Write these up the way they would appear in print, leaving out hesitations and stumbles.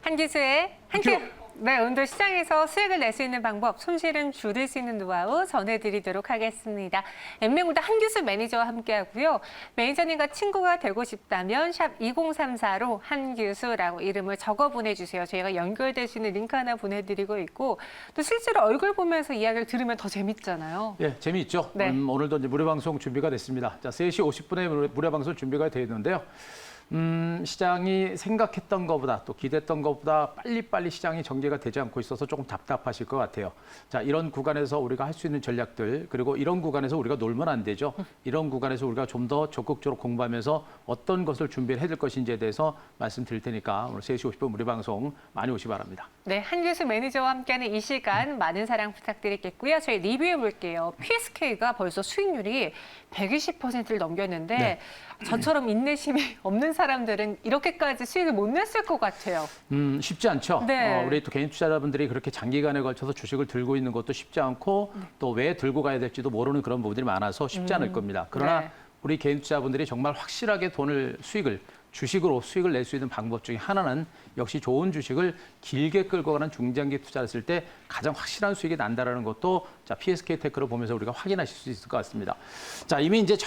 한기수의 한큐. 네, 오늘도 시장에서 수익을 낼 수 있는 방법, 손실은 줄일 수 있는 노하우 전해드리도록 하겠습니다. 엠명보다 한기수 매니저와 함께하고요. 매니저님과 친구가 되고 싶다면 샵 2034로 한기수라고 이름을 적어 보내주세요. 저희가 연결될 수 있는 링크 하나 보내드리고 있고 또 실제로 얼굴 보면서 이야기를 들으면 더 재밌잖아요. 예, 재미있죠. 네. 오늘도 이제 무료 방송 준비가 됐습니다. 자, 3시 50분에 무료 방송 준비가 되어 있는데요. 시장이 생각했던 것보다 또 기대했던 것보다 빨리빨리 시장이 전개가 되지 않고 있어서 조금 답답하실 것 같아요. 자, 이런 구간에서 우리가 할 수 있는 전략들, 그리고 이런 구간에서 우리가 놀면 안 되죠. 이런 구간에서 우리가 좀 더 적극적으로 공부하면서 어떤 것을 준비를 해야 될 것인지에 대해서 말씀드릴 테니까 오늘 3시 50분 무료 방송 많이 오시기 바랍니다. 네, 한기수 매니저와 함께하는 이 시간 많은 사랑 부탁드리겠고요. 저희 리뷰해 볼게요. PSK가 벌써 수익률이 120%를 넘겼는데 네. 저처럼 인내심이 없는 사람들은 이렇게까지 수익을 못 냈을 것 같아요. 쉽지 않죠. 네. 우리 또 개인 투자자분들이 그렇게 장기간에 걸쳐서 주식을 들고 있는 것도 쉽지 않고 또 왜 들고 가야 될지도 모르는 그런 부분들이 많아서 쉽지 않을 겁니다. 그러나 네. 우리 개인 투자자분들이 정말 확실하게 수익을 주식으로 수익을 낼 수 있는 방법 중에 하나는 역시 좋은 주식을 길게 끌고 가는 중장기 투자를 했을 때 가장 확실한 수익이 난다라는 것도 자, PSK 테크를 보면서 우리가 확인하실 수 있을 것 같습니다. 자, 이미 이제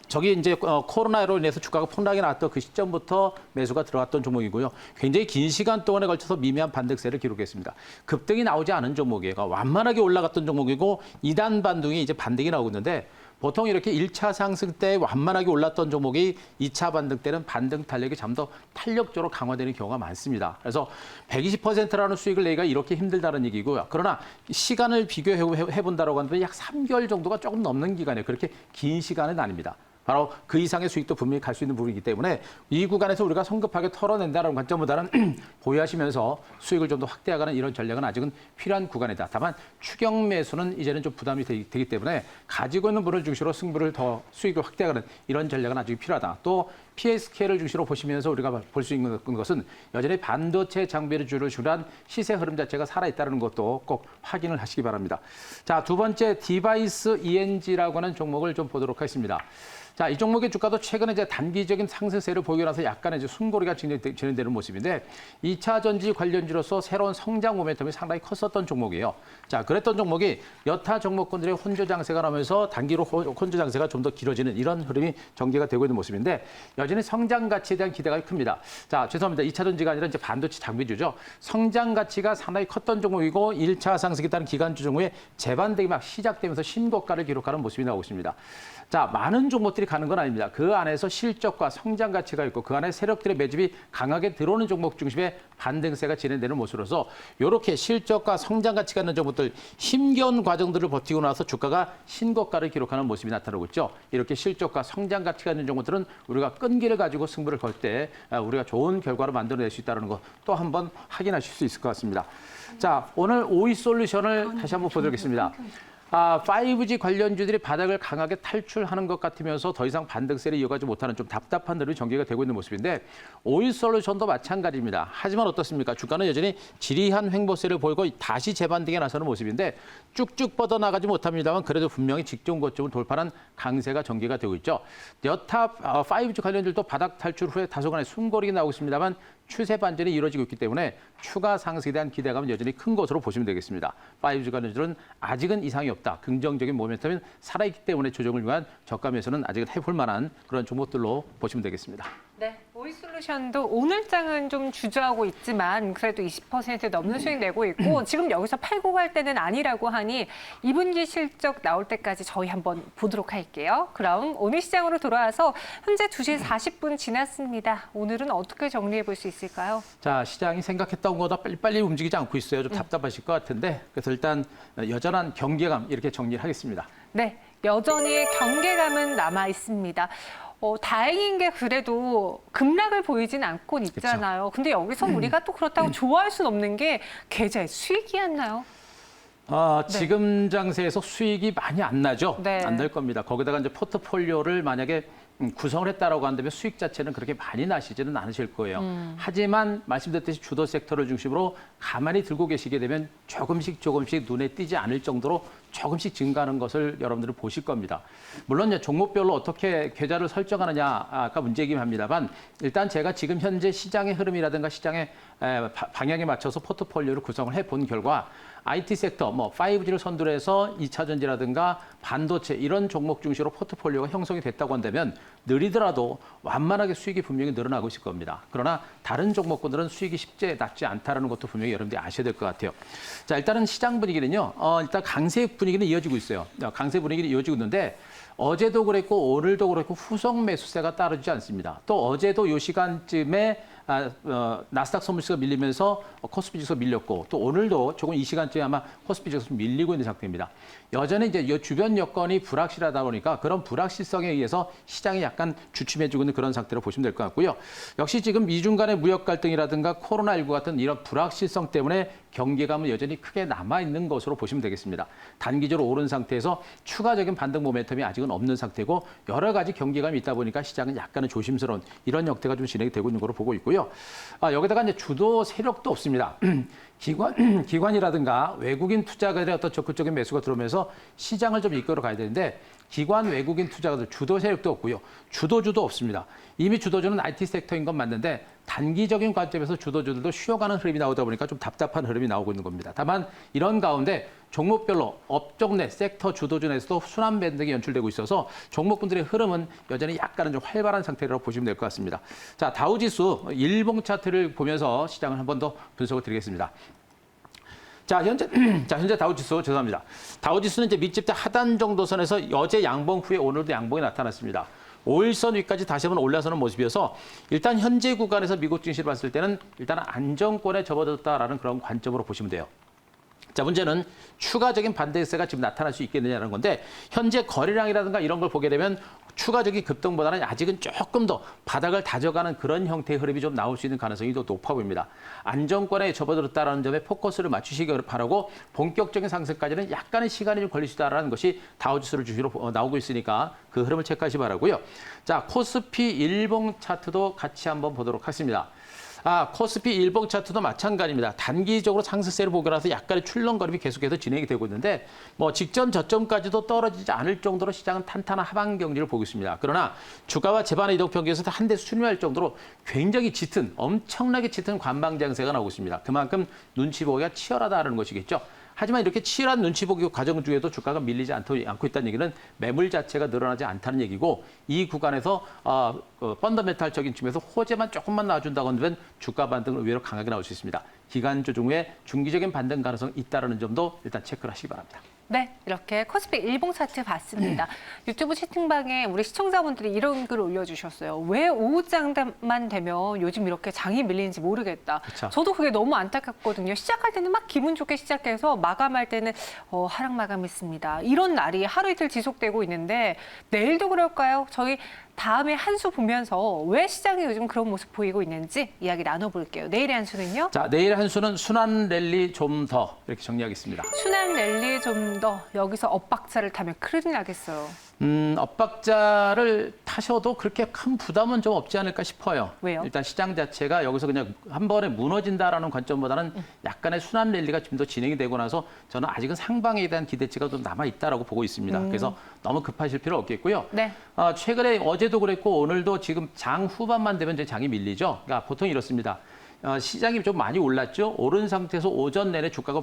저기 이제 코로나로 인해서 주가가 폭락이 났던 그 시점부터 매수가 들어갔던 종목이고요. 굉장히 긴 시간 동안에 걸쳐서 미미한 반등세를 기록했습니다. 급등이 나오지 않은 종목이에요. 완만하게 올라갔던 종목이고 2단 반등이 이제 반등이 나오고 있는데 보통 이렇게 1차 상승 때 완만하게 올랐던 종목이 2차 반등 때는 반등 탄력이 좀 더 탄력적으로 강화되는 경우가 많습니다. 그래서 120%라는 수익을 내기가 이렇게 힘들다는 얘기고요. 그러나 시간을 비교해 본다라고 하면 약 3개월 정도가 조금 넘는 기간이에요. 그렇게 긴 시간은 아닙니다. 바로 그 이상의 수익도 분명히 갈 수 있는 부분이기 때문에 이 구간에서 우리가 성급하게 털어낸다는 관점보다는 보유하시면서 수익을 좀 더 확대하가는 이런 전략은 아직은 필요한 구간이다. 다만 추경 매수는 이제는 좀 부담이 되기 때문에 가지고 있는 분을 중심으로 승부를 더 수익을 확대하는 이런 전략은 아직 필요하다. 또 PSK를 중심으로 보시면서 우리가 볼 수 있는 것은 여전히 반도체 장비를 주로 주란 시세 흐름 자체가 살아있다는 것도 꼭 확인을 하시기 바랍니다. 자, 두 번째 디바이스 ENG라고 하는 종목을 좀 보도록 하겠습니다. 자, 이 종목의 주가도 최근에 이제 단기적인 상승세를 보이고 나서 약간의 이제 숨고리가 진행되는 모습인데 2차 전지 관련주로서 새로운 성장 모멘텀이 상당히 컸었던 종목이에요. 자, 그랬던 종목이 여타 종목군들의 혼조 장세가 나면서 단기로 혼조 장세가 좀 더 길어지는 이런 흐름이 전개가 되고 있는 모습인데 여전히 성장 가치에 대한 기대가 큽니다. 자, 죄송합니다. 2차 전지가 아니라 이제 반도체 장비주죠. 성장 가치가 상당히 컸던 종목이고 1차 상승에 따른 기간주 종목의 재반등이 막 시작되면서 신고가를 기록하는 모습이 나오고 있습니다. 자, 많은 종목들이 가는 건 아닙니다. 그 안에서 실적과 성장 가치가 있고 그 안에 세력들의 매집이 강하게 들어오는 종목 중심의 반등세가 진행되는 모습으로서 이렇게 실적과 성장 가치가 있는 종목들 힘겨운 과정들을 버티고 나서 주가가 신고가를 기록하는 모습이 나타나고 있죠. 이렇게 실적과 성장 가치가 있는 종목들은 우리가 끈기를 가지고 승부를 걸 때 우리가 좋은 결과를 만들어낼 수 있다는 거 또 한번 확인하실 수 있을 것 같습니다. 자, 오늘 오이솔루션을 다시 한번 보도록하겠습니다. 5G 관련주들이 바닥을 강하게 탈출하는 것 같으면서 더 이상 반등세를 이어가지 못하는 좀 답답한 흐름이 전개가 되고 있는 모습인데 오일솔루션도 마찬가지입니다. 하지만 어떻습니까? 주가는 여전히 지리한 횡보세를 보이고 다시 재반등에 나서는 모습인데 쭉쭉 뻗어나가지 못합니다만 그래도 분명히 직전 고점을 돌파한 강세가 전개가 되고 있죠. 여타 5G 관련주들도 바닥 탈출 후에 다소간의 숨고르기 나오고 있습니다만 추세 반전이 이루어지고 있기 때문에 추가 상승에 대한 기대감은 여전히 큰 것으로 보시면 되겠습니다. 5G 관련주는 아직은 이상이 없다. 긍정적인 모멘텀은 살아있기 때문에 조정을 위한 저가 매수는 아직은 해볼 만한 그런 종목들로 보시면 되겠습니다. 네, 오이솔루션도 오늘장은 좀 주저하고 있지만 그래도 20% 넘는 수익 내고 있고 지금 여기서 팔고 갈 때는 아니라고 하니 2분기 실적 나올 때까지 저희 한번 보도록 할게요. 그럼 오늘 시장으로 돌아와서 현재 2시 40분 지났습니다. 오늘은 어떻게 정리해 볼 수 있을까요? 자, 시장이 생각했던 것보다 빨리빨리 움직이지 않고 있어요. 좀 답답하실 것 같은데 그래서 일단 여전한 경계감 이렇게 정리를 하겠습니다. 네, 여전히 경계감은 남아 있습니다. 다행인 게 그래도 급락을 보이진 않고 있잖아요. 그쵸. 근데 여기서 우리가 또 그렇다고 좋아할 수는 없는 게 계좌의 수익이었나요? 네. 지금 장세에서 수익이 많이 안 나죠. 네. 안 날 겁니다. 거기다가 이제 포트폴리오를 만약에 구성을 했다라고 한다면 수익 자체는 그렇게 많이 나시지는 않으실 거예요. 하지만 말씀드렸듯이 주도 섹터를 중심으로 가만히 들고 계시게 되면 조금씩 눈에 띄지 않을 정도로 조금씩 증가하는 것을 여러분들이 보실 겁니다. 물론 이제 종목별로 어떻게 계좌를 설정하느냐 아까 문제이긴 합니다만 일단 제가 지금 현재 시장의 흐름이라든가 시장의 방향에 맞춰서 포트폴리오를 구성을 해본 결과 IT 섹터, 5G를 선두로 해서 2차 전지라든가 반도체 이런 종목 중심으로 포트폴리오가 형성이 됐다고 한다면 느리더라도 완만하게 수익이 분명히 늘어나고 있을 겁니다. 그러나 다른 종목군들은 수익이 쉽게 낮지 않다는 것도 분명히 여러분들이 아셔야 될 것 같아요. 자, 일단은 시장 분위기는요. 일단 강세 분위기는 이어지고 있어요. 강세 분위기는 이어지고 있는데 어제도 그랬고 오늘도 그렇고 후속 매수세가 따르지 않습니다. 또 어제도 이 시간쯤에 나스닥 선물지수가 밀리면서 코스피 지수가 밀렸고 또 오늘도 조금 이 시간쯤에 아마 코스피 지수가 밀리고 있는 상태입니다. 여전히 이제 이 주변 여건이 불확실하다 보니까 그런 불확실성에 의해서 시장이 약간 주춤해지고 있는 그런 상태로 보시면 될 것 같고요. 역시 지금 미중 간의 무역 갈등이라든가 코로나19 같은 이런 불확실성 때문에 경계감은 여전히 크게 남아있는 것으로 보시면 되겠습니다. 단기적으로 오른 상태에서 추가적인 반등 모멘텀이 아직은 없는 상태고 여러 가지 경계감이 있다 보니까 시장은 약간은 조심스러운 이런 형태가 좀 진행이 되고 있는 것으로 보고 있고요. 여기다가 이제 주도 세력도 없습니다. 기관이라든가 외국인 투자가들의 어떤 적극적인 매수가 들어오면서 시장을 좀 이끌어 가야 되는데 기관 외국인 투자가들 주도 세력도 없고요. 주도주도 없습니다. 이미 주도주는 IT 섹터인 건 맞는데 단기적인 관점에서 주도주들도 쉬어가는 흐름이 나오다 보니까 좀 답답한 흐름이 나오고 있는 겁니다. 다만 이런 가운데 종목별로 업종 내 섹터 주도주 내에서도 순환 밴딩이 연출되고 있어서 종목군들의 흐름은 여전히 약간은 좀 활발한 상태라고 보시면 될 것 같습니다. 자, 다우지수 일봉 차트를 보면서 시장을 한 번 더 분석을 드리겠습니다. 자, 현재 다우지수 죄송합니다. 다우지수는 이제 밑집대 하단 정도 선에서 어제 양봉 후에 오늘도 양봉이 나타났습니다. 5일선 위까지 다시 한번 올라서는 모습이어서 일단 현재 구간에서 미국 증시를 봤을 때는 일단 안정권에 접어들었다라는 그런 관점으로 보시면 돼요. 자, 문제는 추가적인 반대세가 지금 나타날 수 있겠느냐는 건데 현재 거래량이라든가 이런 걸 보게 되면 추가적인 급등보다는 아직은 조금 더 바닥을 다져가는 그런 형태의 흐름이 좀 나올 수 있는 가능성이 더 높아 보입니다. 안정권에 접어들었다는 점에 포커스를 맞추시기 바라고 본격적인 상승까지는 약간의 시간이 좀 걸릴 수 있다는 것이 다우지수를 주시로 나오고 있으니까 그 흐름을 체크하시기 바라고요. 자, 코스피 일봉 차트도 같이 한번 보도록 하겠습니다. 코스피 일봉 차트도 마찬가지입니다. 단기적으로 상승세를 보고라서 약간의 출렁거림이 계속해서 진행이 되고 있는데 직전 저점까지도 떨어지지 않을 정도로 시장은 탄탄한 하방 경지를 보고 있습니다. 그러나 주가와 재반의 이동 평균에서 한 대 순위할 정도로 굉장히 짙은 엄청나게 짙은 관방 장세가 나오고 있습니다. 그만큼 눈치 보기가 치열하다는 것이겠죠. 하지만 이렇게 치열한 눈치 보기 과정 중에도 주가가 밀리지 않고 있다는 얘기는 매물 자체가 늘어나지 않다는 얘기고 이 구간에서 펀더멘탈적인 측면에서 호재만 조금만 나와준다고 하면 주가 반등은 의외로 강하게 나올 수 있습니다. 기간 조정 후에 중기적인 반등 가능성이 있다는 점도 일단 체크를 하시기 바랍니다. 네, 이렇게 코스피 일봉 차트 봤습니다. 유튜브 채팅방에 우리 시청자분들이 이런 글 올려주셨어요. 왜 오후장만 되면 요즘 이렇게 장이 밀리는지 모르겠다. 그쵸. 저도 그게 너무 안타깝거든요. 시작할 때는 막 기분 좋게 시작해서 마감할 때는 하락 마감했습니다. 이런 날이 하루 이틀 지속되고 있는데 내일도 그럴까요? 저희 다음에 한 수 보면서 왜 시장이 요즘 그런 모습 보이고 있는지 이야기 나눠볼게요. 내일의 한 수는요? 자, 내일의 한 수는 순환 랠리 좀 더 이렇게 정리하겠습니다. 순환 랠리 좀 더 여기서 엇박자를 타면 큰일 나겠어요. 엇박자를 타셔도 그렇게 큰 부담은 좀 없지 않을까 싶어요. 왜요? 일단 시장 자체가 여기서 그냥 한 번에 무너진다라는 관점보다는 약간의 순환 랠리가 좀 더 진행이 되고 나서 저는 아직은 상방에 대한 기대치가 좀 남아있다라고 보고 있습니다. 그래서 너무 급하실 필요 없겠고요. 네. 최근에 어제도 그랬고 오늘도 지금 장 후반만 되면 이제 장이 밀리죠. 그러니까 보통 이렇습니다. 시장이 좀 많이 올랐죠. 오른 상태에서 오전 내내 주가가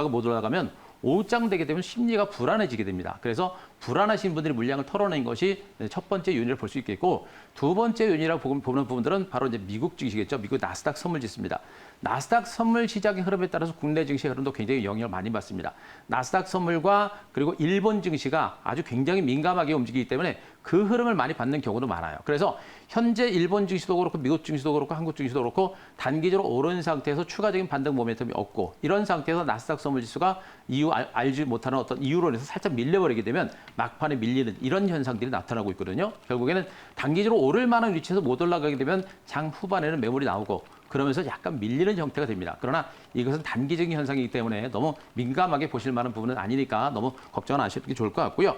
못 올라가면 오후장 되게 되면 심리가 불안해지게 됩니다. 그래서 불안하신 분들이 물량을 털어낸 것이 첫 번째 요인을 볼 수 있겠고 두 번째 요인이라고 보는 부분들은 바로 이제 미국 증시겠죠. 미국 나스닥 선물 지수입니다. 나스닥 선물 시장의 흐름에 따라서 국내 증시의 흐름도 굉장히 영향을 많이 받습니다. 나스닥 선물과 그리고 일본 증시가 아주 굉장히 민감하게 움직이기 때문에 그 흐름을 많이 받는 경우도 많아요. 그래서 현재 일본 증시도 그렇고 미국 증시도 그렇고 한국 증시도 그렇고 단기적으로 오른 상태에서 추가적인 반등 모멘텀이 없고 이런 상태에서 나스닥 선물 지수가 이유 알지 못하는 어떤 이유로 인해서 살짝 밀려버리게 되면 막판에 밀리는 이런 현상들이 나타나고 있거든요. 결국에는 단기적으로 오를 만한 위치에서 못 올라가게 되면 장 후반에는 매물이 나오고 그러면서 약간 밀리는 형태가 됩니다. 그러나 이것은 단기적인 현상이기 때문에 너무 민감하게 보실 만한 부분은 아니니까 너무 걱정은 안 하셔도 좋을 것 같고요.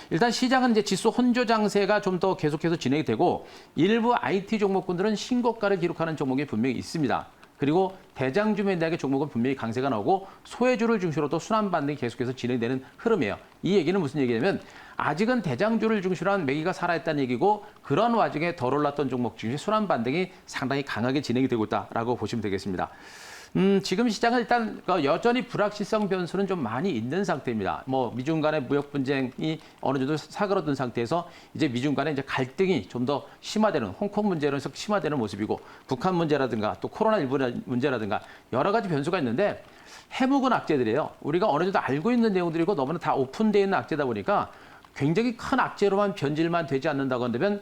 일단 시장은 이제 지수 혼조 장세가 좀 더 계속해서 진행이 되고 일부 IT 종목군들은 신고가를 기록하는 종목이 분명히 있습니다. 그리고 대장주 매각의 종목은 분명히 강세가 나오고 소외주를 중심으로 또 순환 반등이 계속해서 진행되는 흐름이에요. 이 얘기는 무슨 얘기냐면 아직은 대장주를 중심으로 한 매기가 살아있다는 얘기고 그런 와중에 덜 올랐던 종목 중에 순환 반등이 상당히 강하게 진행이 되고 있다라고 보시면 되겠습니다. 지금 시장은 일단 여전히 불확실성 변수는 좀 많이 있는 상태입니다. 뭐 미중 간의 무역 분쟁이 어느 정도 사그러든 상태에서 이제 미중 간의 이제 갈등이 좀 더 심화되는 홍콩 문제로서 심화되는 모습이고 북한 문제라든가 또 코로나19 문제라든가 여러 가지 변수가 있는데 해묵은 악재들이에요. 우리가 어느 정도 알고 있는 내용들이고 너무나 다 오픈되어 있는 악재다 보니까 굉장히 큰 악재로만 변질만 되지 않는다고 한다면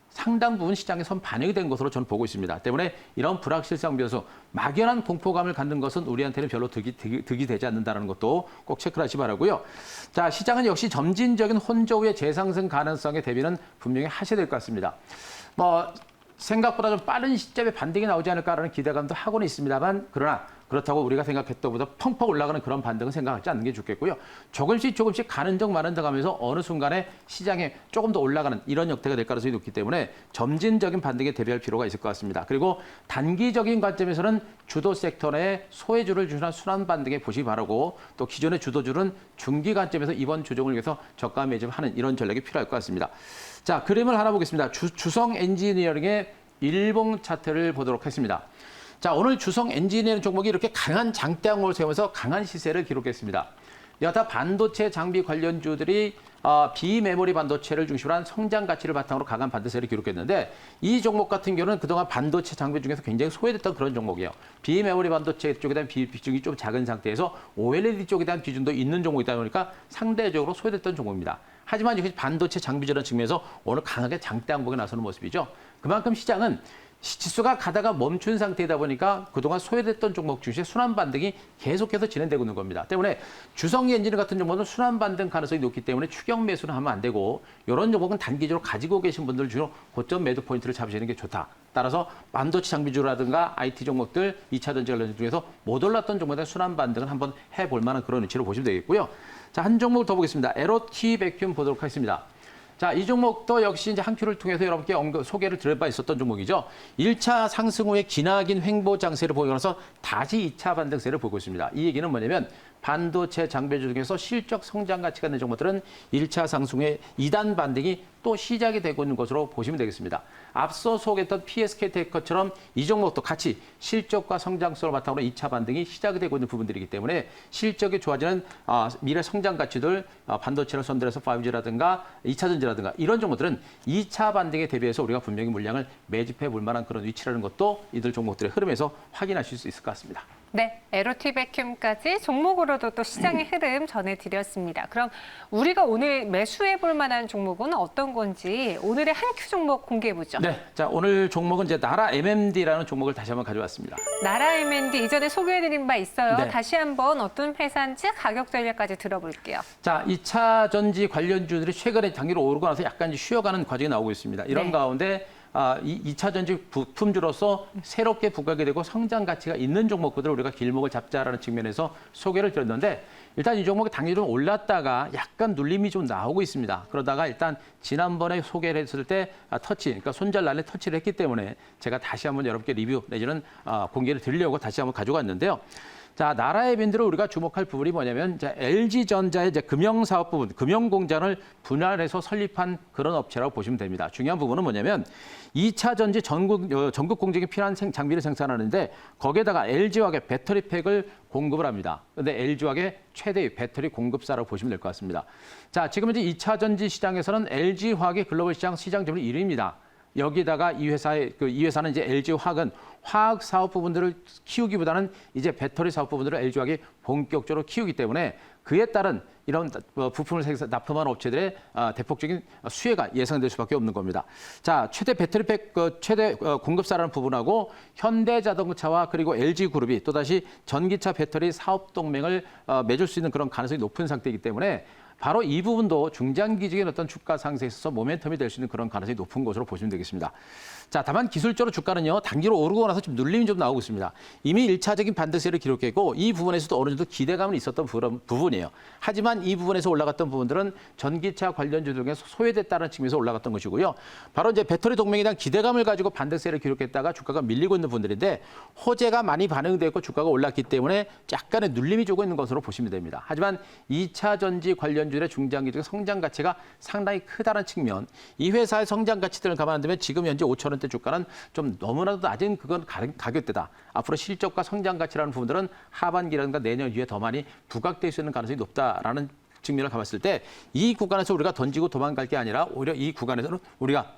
상당 부분 시장에 선 반영이 된 것으로 저는 보고 있습니다. 때문에 이런 불확실성 변수, 막연한 공포감을 갖는 것은 우리한테는 별로 득이 되지 않는다는 것도 꼭 체크를 하시 바라고요. 자, 시장은 역시 점진적인 혼조의 재상승 가능성에 대비는 분명히 하셔야 될 것 같습니다. 생각보다 좀 빠른 시점에 반등이 나오지 않을까라는 기대감도 하고는 있습니다만 그러나 그렇다고 우리가 생각했던 것보다 펑펑 올라가는 그런 반등은 생각하지 않는 게 좋겠고요. 조금씩 가는 정 마는 정 하면서 어느 순간에 시장에 조금 더 올라가는 이런 형태가 될 가능성이 높기 때문에 점진적인 반등에 대비할 필요가 있을 것 같습니다. 그리고 단기적인 관점에서는 주도 섹터 내 소외주를 중심한 순환 반등에 보시기 바라고 또 기존의 주도주는 중기 관점에서 이번 조정을 위해서 저가 매집하는 이런 전략이 필요할 것 같습니다. 자, 그림을 하나 보겠습니다. 주성 엔지니어링의 일봉 차트를 보도록 하겠습니다. 자, 오늘 주성 엔지니어링 종목이 이렇게 강한 장대항을 세우면서 강한 시세를 기록했습니다. 여타 반도체 장비 관련주들이 비메모리 반도체를 중심으로 한 성장 가치를 바탕으로 강한 반대세를 기록했는데 이 종목 같은 경우는 그동안 반도체 장비 중에서 굉장히 소외됐던 그런 종목이에요. 비메모리 반도체 쪽에 대한 비중이 좀 작은 상태에서 OLED 쪽에 대한 비중도 있는 종목이다 보니까 상대적으로 소외됐던 종목입니다. 하지만 이것이 반도체 장비주라는 측면에서 오늘 강하게 장대 항복에 나서는 모습이죠. 그만큼 시장은 지수가 가다가 멈춘 상태이다 보니까 그동안 소외됐던 종목 중에 순환 반등이 계속해서 진행되고 있는 겁니다. 때문에 주성 엔진 같은 종목은 순환 반등 가능성이 높기 때문에 추격 매수는 하면 안 되고 이런 종목은 단기적으로 가지고 계신 분들 주로 고점 매도 포인트를 잡으시는 게 좋다. 따라서 반도체 장비주라든가 IT 종목들, 2차 전지 관련 중에서 못 올랐던 종목에 순환 반등을 한번 해볼 만한 그런 위치로 보시면 되겠고요. 자, 한 종목을 더 보겠습니다. LOT 백큐ම් 보도록 하겠습니다. 자, 이 종목도 역시 이제 한 큐를 통해서 여러분께 소개를 드릴 바 있었던 종목이죠. 1차 상승 후에 기나긴 횡보 장세를 보이면서 다시 2차 반등세를 보고 있습니다. 이 얘기는 뭐냐면 반도체 장비주 중에서 실적 성장 가치가 있는 종목들은 1차 상승 후에 2단 반등이 또 시작이 되고 있는 것으로 보시면 되겠습니다. 앞서 소개했던 PSK테크처럼 이 종목도 같이 실적과 성장성을 바탕으로 2차 반등이 시작이 되고 있는 부분들이기 때문에 실적이 좋아지는 미래 성장 가치들, 반도체를 선들해서 5G라든가 2차 전지라든가 이런 종목들은 2차 반등에 대비해서 우리가 분명히 물량을 매집해 볼 만한 그런 위치라는 것도 이들 종목들의 흐름에서 확인하실 수 있을 것 같습니다. 네, LOT 백큐ම්까지 종목으로도 또 시장의 흐름 전해드렸습니다. 그럼 우리가 오늘 매수해 볼 만한 종목은 어떤 건지 오늘의 한 큐 종목 공개해보죠. 네, 자, 오늘 종목은 이제 나라 MMD라는 종목을 다시 한번 가져왔습니다. 나라 MMD 이전에 소개해드린 바 있어요. 네. 다시 한번 어떤 회사인지 가격 전략까지 들어볼게요. 자, 2차 전지 관련주들이 최근에 단기로 오르고 나서 약간 쉬어가는 과정이 나오고 있습니다. 이런 네. 가운데 2차 전지 부품주로서 새롭게 부각이 되고 성장 가치가 있는 종목들을 우리가 길목을 잡자라는 측면에서 소개를 드렸는데 일단 이 종목이 단기 좀 올랐다가 약간 눌림이 좀 나오고 있습니다. 그러다가 일단 지난번에 소개를 했을 때 그러니까 손절날에 터치를 했기 때문에 제가 다시 한번 여러분께 리뷰 내지는 공개를 드리려고 다시 한번 가져갔는데요. 자, 나라의 밴드로 우리가 주목할 부분이 뭐냐면 이제 LG전자의 이제 금융사업 부분, 금융공장을 분할해서 설립한 그런 업체라고 보시면 됩니다. 중요한 부분은 뭐냐면 2차 전지 전국 공정에 필요한 장비를 생산하는데 거기에다가 LG화학의 배터리팩을 공급을 합니다. 그런데 LG화학의 최대의 배터리 공급사라고 보시면 될 것 같습니다. 자, 지금 이제 2차 전지 시장에서는 LG화학의 글로벌 시장 점유율 1위입니다. 여기다가 이 회사는 이제 LG화학은 화학 사업 부분들을 키우기보다는 이제 배터리 사업 부분들을 LG화학이 본격적으로 키우기 때문에 그에 따른 이런 부품을 납품하는 업체들의 대폭적인 수혜가 예상될 수밖에 없는 겁니다. 자, 최대 배터리팩 최대 공급사라는 부분하고 현대자동차와 그리고 LG그룹이 또다시 전기차 배터리 사업 동맹을 맺을 수 있는 그런 가능성이 높은 상태이기 때문에 바로 이 부분도 중장기적인 어떤 주가 상승에 있어서 모멘텀이 될 수 있는 그런 가능성이 높은 것으로 보시면 되겠습니다. 자, 다만 기술적으로 주가는요, 단기로 오르고 나서 좀 눌림이 좀 나오고 있습니다. 이미 1차적인 반등세를 기록했고 이 부분에서도 어느 정도 기대감은 있었던 부분이에요. 하지만 이 부분에서 올라갔던 부분들은 전기차 관련주 중에서 소외됐다는 측면에서 올라갔던 것이고요. 바로 이제 배터리 동맹에 대한 기대감을 가지고 반등세를 기록했다가 주가가 밀리고 있는 분들인데 호재가 많이 반영되고 주가가 올랐기 때문에 약간의 눌림이 주고 있는 것으로 보시면 됩니다. 하지만 2차 전지 관련주의 중장기적 성장 가치가 상당히 크다는 측면, 이 회사의 성장 가치들을 감안한다면 지금 현재 5천 원대 주가는 좀 너무나도 낮은 그건 가격대다. 앞으로 실적과 성장 가치라는 부분들은 하반기라든가 내년 이후에 더 많이 부각될 수 있는 가능성이 높다라는 측면을 감았을 때 이 구간에서 우리가 던지고 도망갈 게 아니라 오히려 이 구간에서는 우리가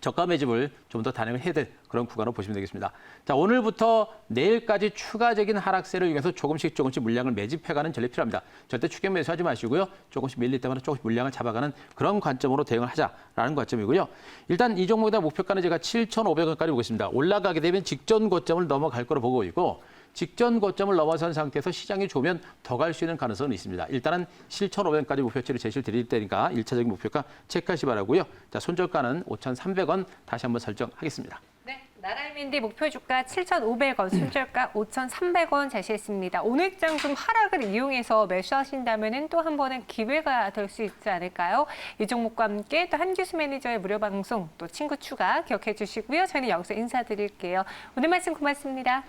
저가 매집을 좀 더 단행을 해야 될 그런 구간으로 보시면 되겠습니다. 자, 오늘부터 내일까지 추가적인 하락세를 이용해서 조금씩 물량을 매집해가는 전략이 필요합니다. 절대 추격 매수하지 마시고요. 조금씩 밀릴 때마다 조금씩 물량을 잡아가는 그런 관점으로 대응을 하자라는 관점이고요. 일단 이 종목에 대한 목표가는 제가 7,500원까지 보겠습니다. 올라가게 되면 직전 고점을 넘어갈 거로 보고 있고 직전 고점을 넘어선 상태에서 시장이 좋으면 더 갈 수 있는 가능성은 있습니다. 일단은 7,500원까지 목표치를 제시를 드릴 테니까 1차적인 목표가 체크하시 바라고요. 자, 손절가는 5,300원 다시 한번 설정하겠습니다. 네, 나라임인디 목표 주가 7,500원, 손절가 5,300원 제시했습니다. 오늘 장 좀 하락을 이용해서 매수하신다면 또 한 번은 기회가 될 수 있지 않을까요? 이 종목과 함께 또 한규수 매니저의 무료 방송, 또 친구 추가 기억해 주시고요. 저는 여기서 인사드릴게요. 오늘 말씀 고맙습니다.